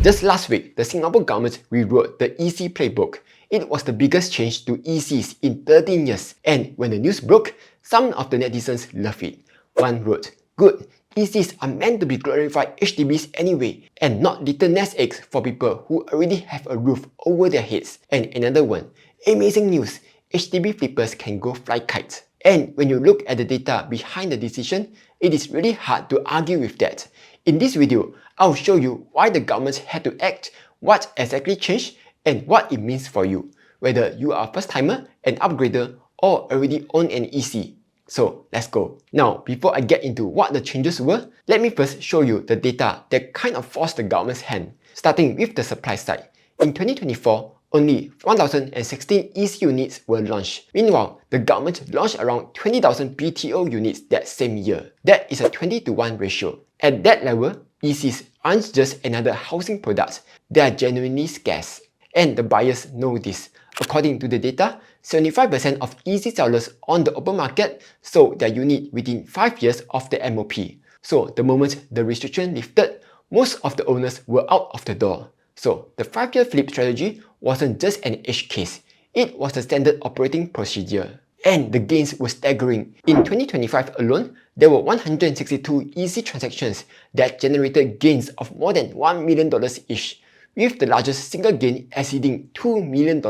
Just last week, the Singapore government rewrote the EC playbook. It was the biggest change to ECs in 13 years, and when the news broke, some of the netizens loved it. One wrote, "Good, ECs are meant to be glorified HDBs anyway, and not little nest eggs for people who already have a roof over their heads." And another one, "Amazing news, HDB flippers can go fly kites." And when you look at the data behind the decision, it is really hard to argue with that. In this video, I'll show you why the government had to act, what exactly changed, and what it means for you, whether you are a first-timer, an upgrader, or already own an EC. So let's go. Now, before I get into what the changes were, let me first show you the data that kind of forced the government's hand. Starting with the supply side. In 2024, only 1,016 EC units were launched. Meanwhile, the government launched around 20,000 BTO units that same year. That is a 20:1 ratio. At that level, ECs aren't just another housing product, they are genuinely scarce. And the buyers know this. According to the data, 75% of EC sellers on the open market sold their unit within 5 years of the MOP. So the moment the restriction lifted, most of the owners were out of the door. So the 5-year flip strategy wasn't just an edge case, it was the standard operating procedure. And the gains were staggering. In 2025 alone, there were 162 EC transactions that generated gains of more than $1 million each, with the largest single gain exceeding $2 million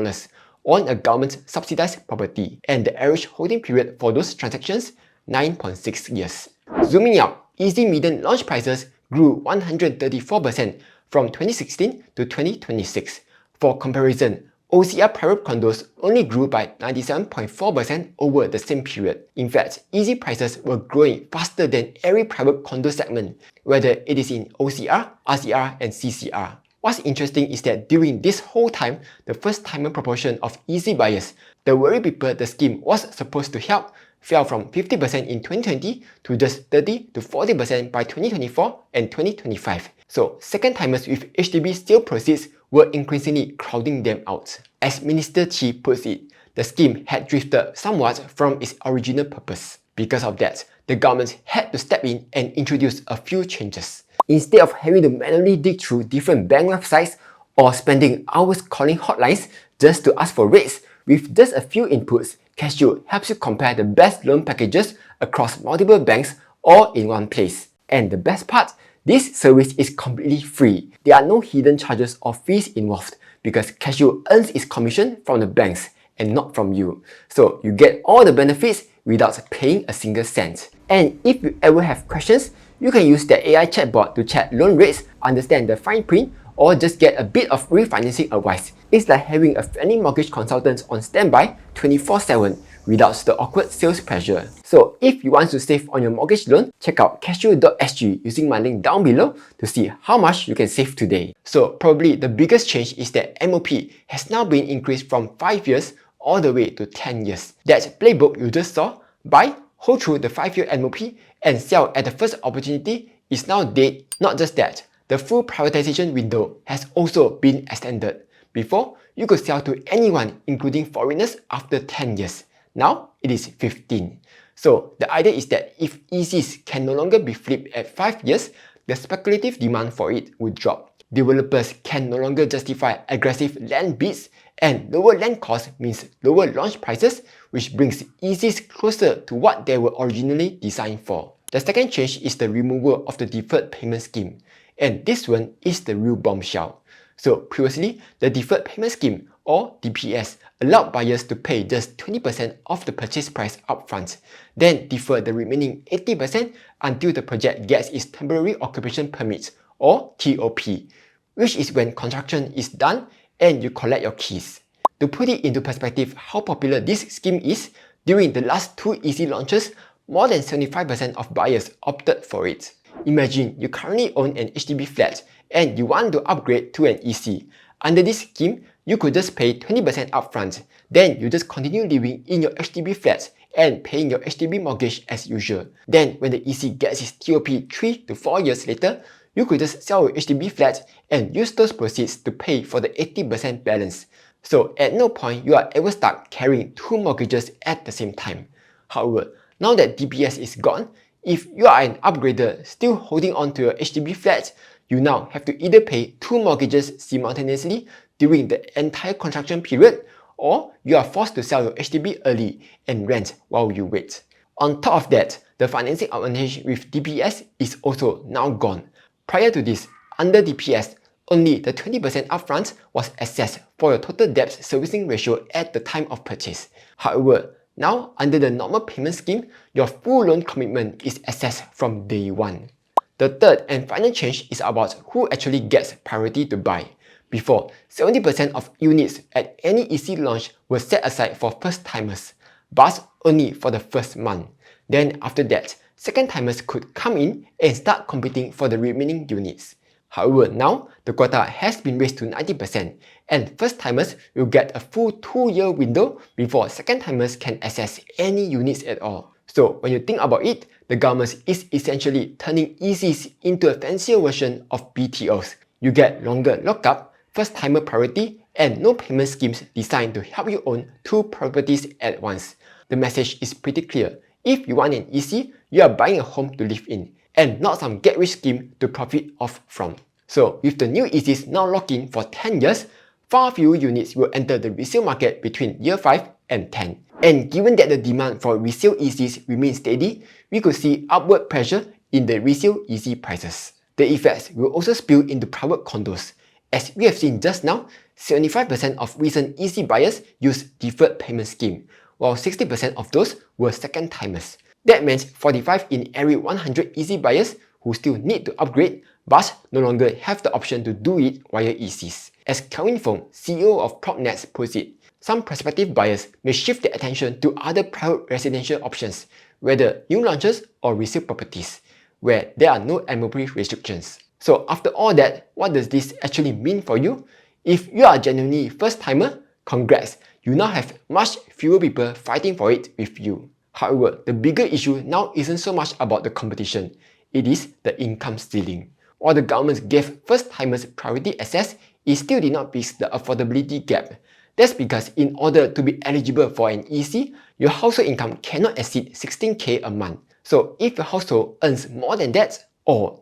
on a government-subsidized property, and the average holding period for those transactions, 9.6 years. Zooming out, EC median launch prices grew 134% from 2016 to 2026. For comparison, OCR private condos only grew by 97.4% over the same period. In fact, EC prices were growing faster than every private condo segment, whether it is in OCR, RCR, and CCR. What's interesting is that during this whole time, the first-timer proportion of EC buyers, the very people the scheme was supposed to help, fell from 50% in 2020 to just 30 to 40% by 2024 and 2025. So second-timers with HDB sale proceeds were increasingly crowding them out. As Minister Chi puts it, the scheme had drifted somewhat from its original purpose. Because of that, the government had to step in and introduce a few changes. Instead of having to manually dig through different bank websites or spending hours calling hotlines just to ask for rates, with just a few inputs, Cashew helps you compare the best loan packages across multiple banks all in one place. And the best part, this service is completely free. There are no hidden charges or fees involved because Cashew earns its commission from the banks and not from you. So you get all the benefits without paying a single cent. And if you ever have questions, you can use the AI chatbot to chat loan rates, understand the fine print, or just get a bit of refinancing advice. It's like having a friendly mortgage consultant on standby 24/7 without the awkward sales pressure. So if you want to save on your mortgage loan, check out cashew.sg using my link down below to see how much you can save today. So probably the biggest change is that MOP has now been increased from 5 years all the way to 10 years. That playbook you just saw, buy, hold through the 5-year MOP, and sell at the first opportunity, is now dead. Not just that, the full privatization window has also been extended. Before, you could sell to anyone, including foreigners, after 10 years. Now, it is 15. So the idea is that if ECs can no longer be flipped at 5 years, the speculative demand for it would drop. Developers can no longer justify aggressive land bids, and lower land costs means lower launch prices, which brings ECs closer to what they were originally designed for. The second change is the removal of the deferred payment scheme, and this one is the real bombshell. So previously, the deferred payment scheme, or DPS, allowed buyers to pay just 20% of the purchase price upfront, then defer the remaining 80% until the project gets its temporary occupation permit, or TOP, which is when construction is done and you collect your keys. To put it into perspective how popular this scheme is, during the last 2 EC launches, more than 75% of buyers opted for it. Imagine you currently own an HDB flat and you want to upgrade to an EC. Under this scheme, you could just pay 20% upfront, then you just continue living in your HDB flat and paying your HDB mortgage as usual. Then when the EC gets its TOP 3 to 4 years later, you could just sell your HDB flat and use those proceeds to pay for the 80% balance. So at no point you are ever stuck carrying 2 mortgages at the same time. However, now that DPS is gone, if you are an upgrader still holding on to your HDB flat, you now have to either pay 2 mortgages simultaneously during the entire construction period, or you are forced to sell your HDB early and rent while you wait. On top of that, the financing advantage with DPS is also now gone. Prior to this, under DPS, only the 20% upfront was assessed for your total debt servicing ratio at the time of purchase. However, now under the normal payment scheme, your full loan commitment is assessed from day one. The third and final change is about who actually gets priority to buy. Before, 70% of units at any EC launch were set aside for first-timers, but only for the first month. Then after that, second-timers could come in and start competing for the remaining units. However, now the quota has been raised to 90%, and first-timers will get a full 2-year window before second-timers can access any units at all. So when you think about it, the government is essentially turning ECs into a fancier version of BTOs. You get longer lockup, first-timer priority, and no payment schemes designed to help you own 2 properties at once. The message is pretty clear. If you want an EC, you are buying a home to live in, and not some get-rich scheme to profit off from. So with the new ECs now locked in for 10 years, far fewer units will enter the resale market between year 5 and 10. And given that the demand for resale ECs remains steady, we could see upward pressure in the resale EC prices. The effects will also spill into private condos. As we have seen just now, 75% of recent EC buyers used deferred payment scheme, while 60% of those were second-timers. That means 45 in every 100 EC buyers who still need to upgrade but no longer have the option to do it via ECs. As Kelvin, CEO of PropNet, puts it, some prospective buyers may shift their attention to other private residential options, whether new launches or resale properties, where there are no MOP restrictions. So after all that, what does this actually mean for you? If you are a genuinely first-timer, congrats, you now have much fewer people fighting for it with you. However, the bigger issue now isn't so much about the competition, it is the income ceiling. While the government gave first-timers priority access, it still did not fix the affordability gap. That's because in order to be eligible for an EC, your household income cannot exceed 16K a month. So if your household earns more than that,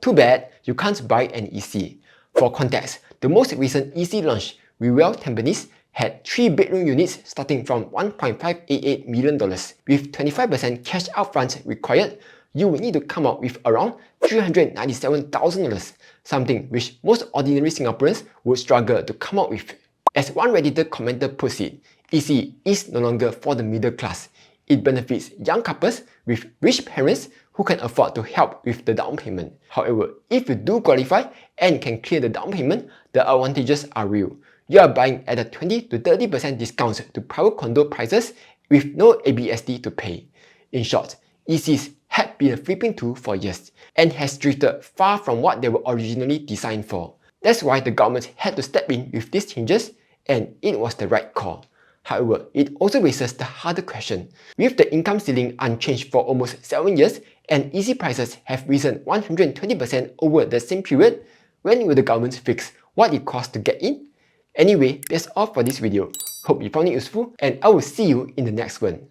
too bad, you can't buy an EC. For context, the most recent EC launch, Rewell Tampines, had 3-bedroom units starting from $1.588 million. With 25% cash upfront required, you would need to come up with around $397,000, something which most ordinary Singaporeans would struggle to come up with. As one Redditor commenter puts it, EC is no longer for the middle class. It benefits young couples with rich parents who can afford to help with the down payment. However, if you do qualify and can clear the down payment, the advantages are real. You are buying at a 20 to 30% discount to private condo prices with no ABSD to pay. In short, ECs had been a flipping tool for years and has drifted far from what they were originally designed for. That's why the government had to step in with these changes, and it was the right call. However, it also raises the harder question. With the income ceiling unchanged for almost 7 years and EC prices have risen 120% over the same period, when will the government fix what it costs to get in? Anyway, that's all for this video. Hope you found it useful, and I will see you in the next one.